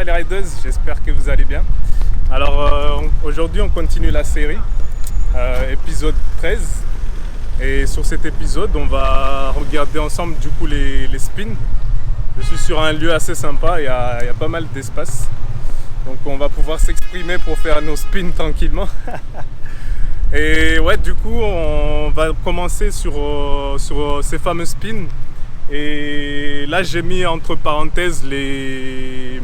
va les riders, j'espère que vous allez bien. Alors aujourd'hui on continue la série, épisode 13. Et sur cet épisode on va regarder ensemble du coup les spins. Je suis sur un lieu assez sympa, il y a pas mal d'espace. Donc on va pouvoir s'exprimer pour faire nos spins tranquillement. Et ouais, du coup on va commencer sur ces fameux spins. Et là j'ai mis entre parenthèses les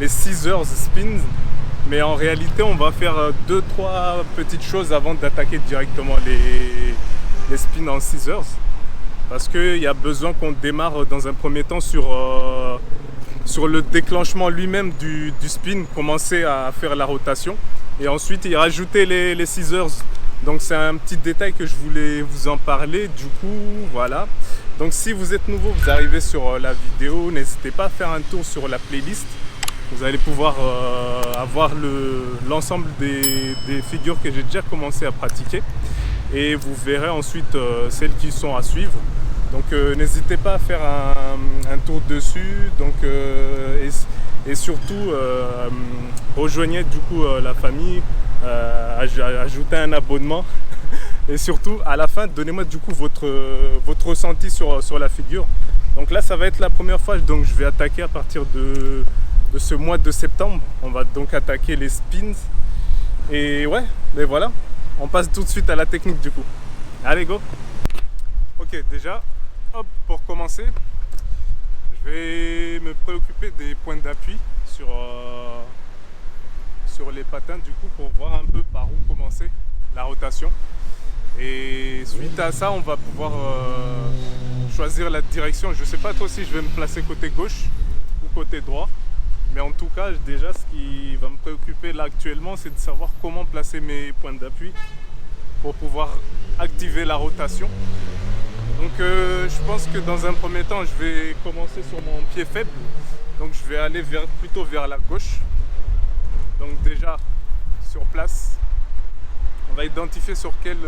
scissors spins. Mais en réalité on va faire 2-3 petites choses avant d'attaquer directement les spins en scissors. Parce qu'il y a besoin qu'on démarre dans un premier temps sur le déclenchement lui-même du spin, commencer à faire la rotation et ensuite y rajouter les scissors. Donc c'est un petit détail que je voulais vous en parler. Du coup voilà. Donc si vous êtes nouveau, vous arrivez sur la vidéo, n'hésitez pas à faire un tour sur la playlist. Vous allez pouvoir avoir l'ensemble des figures que j'ai déjà commencé à pratiquer. Et vous verrez ensuite celles qui sont à suivre. Donc n'hésitez pas à faire un tour dessus. Donc, et surtout rejoignez du coup la famille, ajoutez un abonnement. Et surtout à la fin donnez-moi du coup votre ressenti sur la figure. Donc là ça va être la première fois, donc je vais attaquer à partir de ce mois de septembre. On va donc attaquer les spins. Et ouais, mais voilà. On passe tout de suite à la technique du coup. Allez, go! Ok, déjà, hop, pour commencer, je vais me préoccuper des points d'appui sur les patins du coup pour voir un peu par où commencer la rotation. Et suite à ça, on va pouvoir choisir la direction. Je sais pas toi si je vais me placer côté gauche ou côté droit. Mais en tout cas, déjà, ce qui va me préoccuper là actuellement, c'est de savoir comment placer mes points d'appui pour pouvoir activer la rotation. Donc je pense que dans un premier temps, je vais commencer sur mon pied faible. Donc je vais aller plutôt vers la gauche. Donc déjà, sur place, on va identifier sur quel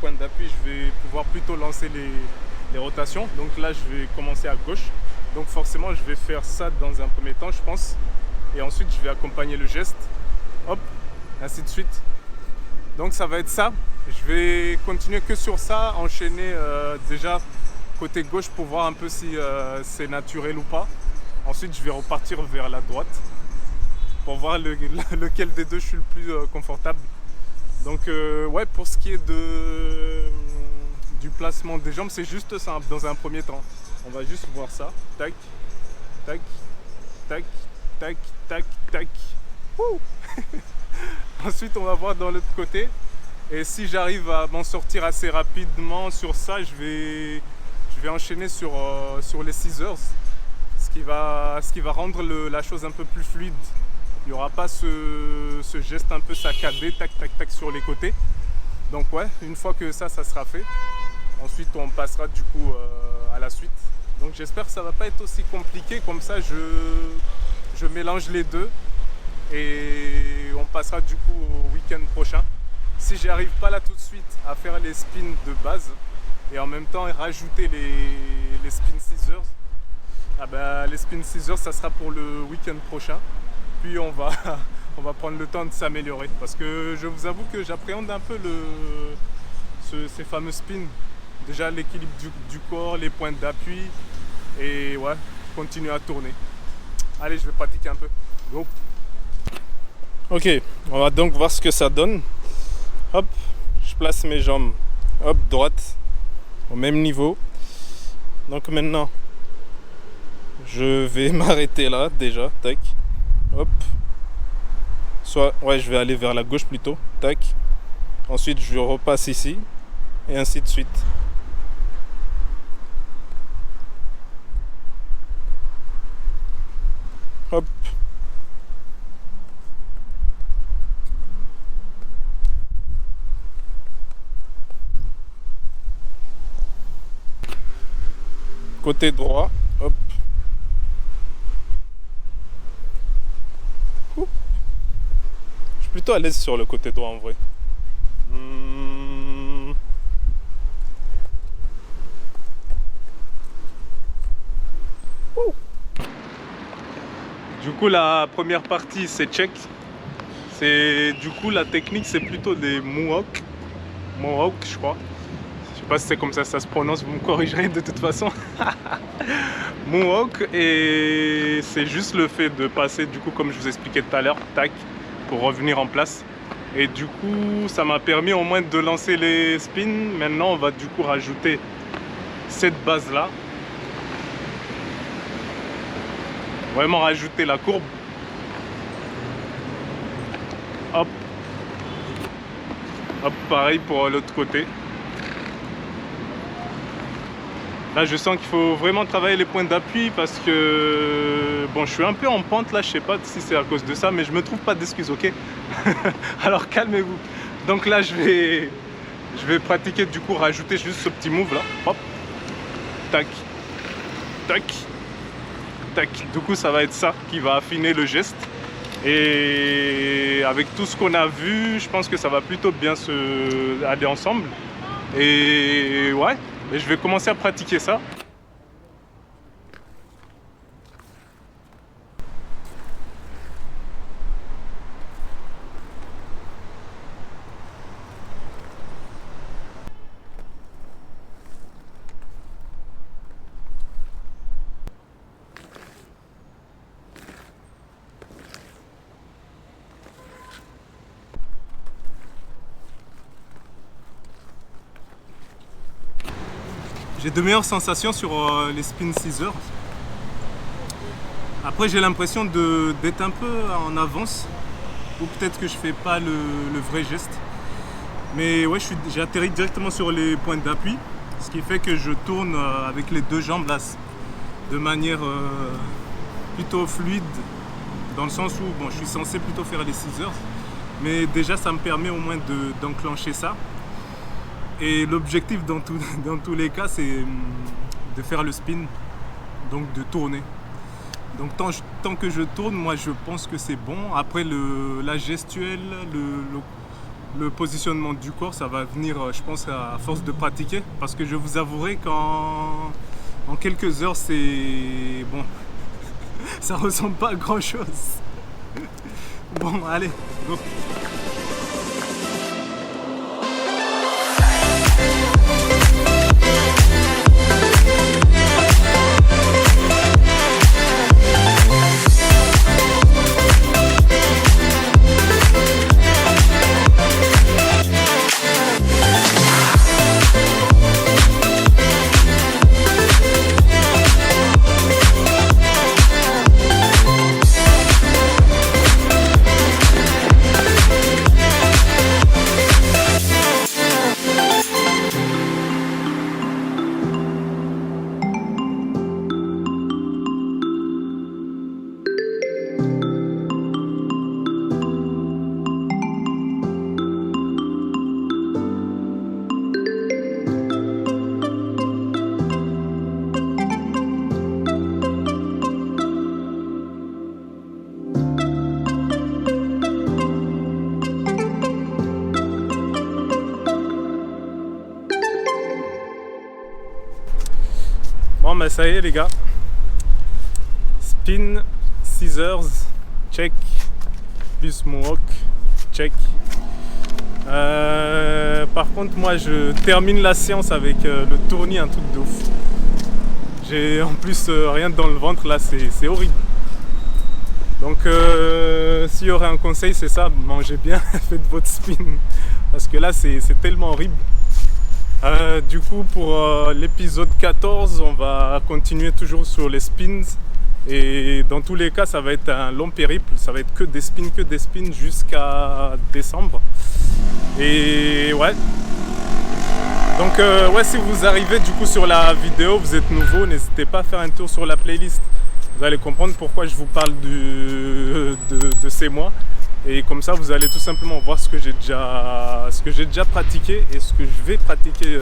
point d'appui je vais pouvoir plutôt lancer les rotations. Donc là, je vais commencer à gauche. Donc forcément je vais faire ça dans un premier temps je pense. Et ensuite je vais accompagner le geste. Hop, ainsi de suite. Donc ça va être ça. Je vais continuer que sur ça, enchaîner déjà côté gauche pour voir un peu si c'est naturel ou pas. Ensuite je vais repartir vers la droite pour voir lequel des deux je suis le plus confortable. Donc ouais, pour ce qui est du placement des jambes, c'est juste ça dans un premier temps. On va juste voir ça. Tac, tac, tac, tac, tac, tac. Ensuite, on va voir dans l'autre côté. Et si j'arrive à m'en sortir assez rapidement sur ça, je vais enchaîner sur les scissors. Ce qui va rendre la chose un peu plus fluide. Il n'y aura pas ce geste un peu saccadé, tac, tac, tac sur les côtés. Donc ouais, une fois que ça sera fait, ensuite on passera du coup à la suite. Donc j'espère que ça va pas être aussi compliqué, comme ça je mélange les deux et on passera du coup au week-end prochain. Si j'arrive pas là tout de suite à faire les spins de base et en même temps rajouter les spin scissors, ah ben, les spin scissors ça sera pour le week-end prochain. Puis on va prendre le temps de s'améliorer parce que je vous avoue que j'appréhende un peu ces fameux spins. Déjà l'équilibre du corps, les points d'appui et ouais, continuer à tourner. Allez, je vais pratiquer un peu. Go. Ok, on va donc voir ce que ça donne. Hop, je place mes jambes, hop, droite, au même niveau. Donc maintenant, je vais m'arrêter là déjà, tac, hop. Ouais, je vais aller vers la gauche plutôt, tac. Ensuite, je repasse ici et ainsi de suite. Hop. Côté droit, hop. Je suis plutôt à l'aise sur le côté droit en vrai. Du coup la première partie c'est check. Du coup la technique c'est plutôt des mohawks. Mohawk je crois. Je sais pas si c'est comme ça se prononce, vous me corrigerez de toute façon. Mohawk, et c'est juste le fait de passer du coup comme je vous expliquais tout à l'heure, tac, pour revenir en place. Et du coup ça m'a permis au moins de lancer les spins. Maintenant on va du coup rajouter cette base là. Vraiment rajouter la courbe. Hop. Hop, pareil pour l'autre côté. Là je sens qu'il faut vraiment travailler les points d'appui parce que bon, je suis un peu en pente là, je sais pas si c'est à cause de ça, mais je me trouve pas d'excuses, ok. Alors calmez-vous. Donc là je vais pratiquer du coup, rajouter juste ce petit move là. Hop. Tac. Tac. Tac. Du coup ça va être ça qui va affiner le geste. Et avec tout ce qu'on a vu, je pense que ça va plutôt bien aller ensemble. Et ouais. Et je vais commencer à pratiquer ça. J'ai de meilleures sensations sur les spin scissors. Après j'ai l'impression d'être un peu en avance, ou peut-être que je fais pas le vrai geste. Mais ouais, j'ai atterri directement sur les points d'appui, ce qui fait que je tourne avec les deux jambes là, de manière plutôt fluide, dans le sens où bon, je suis censé plutôt faire les scissors, mais déjà ça me permet au moins d'enclencher ça. Et l'objectif dans tous les cas, c'est de faire le spin, donc de tourner. Donc tant que je tourne, moi je pense que c'est bon. Après la gestuelle, le positionnement du corps, ça va venir, je pense, à force de pratiquer. Parce que je vous avouerai qu'en quelques heures, c'est bon, ça ressemble pas à grand chose. Bon, allez, go. Bon bah ça y est les gars, spin, scissors, check, plus mohawk, check. Par contre moi je termine la séance avec le tournis, un truc de ouf. J'ai en plus rien dans le ventre là, c'est horrible. Donc s'il y aurait un conseil, c'est ça, mangez bien, faites votre spin, parce que là c'est tellement horrible. Du coup pour l'épisode 14, on va continuer toujours sur les spins, et dans tous les cas ça va être un long périple, ça va être que des spins jusqu'à décembre. Et ouais, donc ouais, si vous arrivez du coup sur la vidéo, vous êtes nouveau, n'hésitez pas à faire un tour sur la playlist, vous allez comprendre pourquoi je vous parle de ces mois. Et comme ça, vous allez tout simplement voir ce que j'ai déjà pratiqué et ce que je vais pratiquer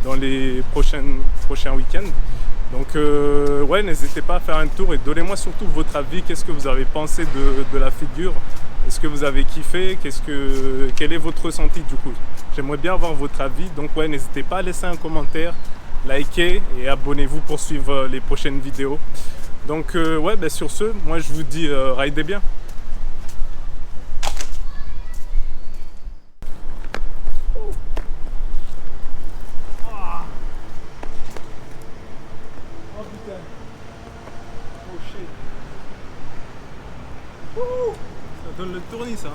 dans les prochains week-ends. Donc ouais, n'hésitez pas à faire un tour et donnez-moi surtout votre avis. Qu'est-ce que vous avez pensé de la figure? Est-ce que vous avez kiffé? Quel est votre ressenti du coup? J'aimerais bien avoir votre avis. Donc ouais, n'hésitez pas à laisser un commentaire, liker et abonnez-vous pour suivre les prochaines vidéos. Donc ouais, ben, sur ce, moi je vous dis ridez bien. Oh putain. Oh shit. Ça donne le tournis ça.